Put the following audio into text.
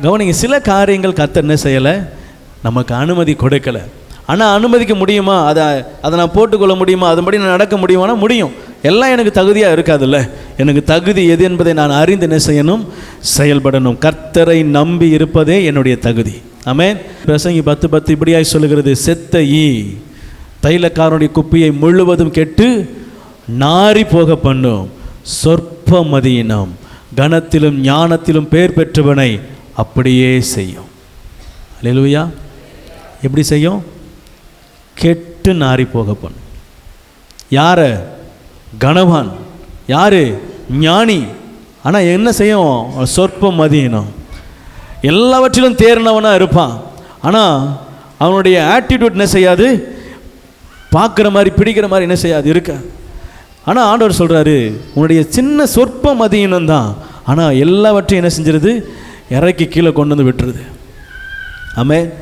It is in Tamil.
கவனிங்க, சில காரியங்கள் கர்த்தர் என்ன செய்யலை, நமக்கு அனுமதி கொடுக்கலை. ஆனால் அனுமதிக்க முடியுமா? அதை நான் போட்டுக்கொள்ள முடியுமா? அதன்படி நான் நடக்க முடியுமானா முடியும். எல்லாம் எனக்கு தகுதியாக இருக்காதுல்ல. எனக்கு தகுதி எது என்பதை நான் அறிந்து என்ன செய்யணும்? செயல்படணும். கர்த்தரை நம்பி இருப்பதே என்னுடைய தகுதி. ஆமென். பிரசங்கி 10:10 இப்படியாய் சொல்லுகிறது, செத்த ஈ தைலக்காரனுடைய குப்பியை முழுவதும் கெட்டு நாரி போக பண்ணும். சொற்ப மதியினம் கனத்திலும் ஞானத்திலும் பேர் பெற்றவனை அப்படியே செய்யும். அல்லேலூயா. எப்படி செய்யும்? கெட்டு நாரி போக பண்ணும். யார? கனவான். யாரு? ஞானி. ஆனால் என்ன செய்யும்? சொற்ப மதியினம். எல்லாவற்றிலும் தேர்னவனாக இருப்பான். ஆனால் அவனுடைய ஆட்டிடியூட் என்ன செய்யாது? பார்க்குற மாதிரி பிடிக்கிற மாதிரி என்ன செய்யாது? இருக்க. ஆனால் ஆண்டவர் சொல்கிறாரு, உன்னுடைய சின்ன சொற்ப மதியினம் தான், ஆனால் எல்லாவற்றையும் என்ன செஞ்சிருது? இறக்கி கீழே கொண்டு வந்து விட்டுருது. ஆமென்.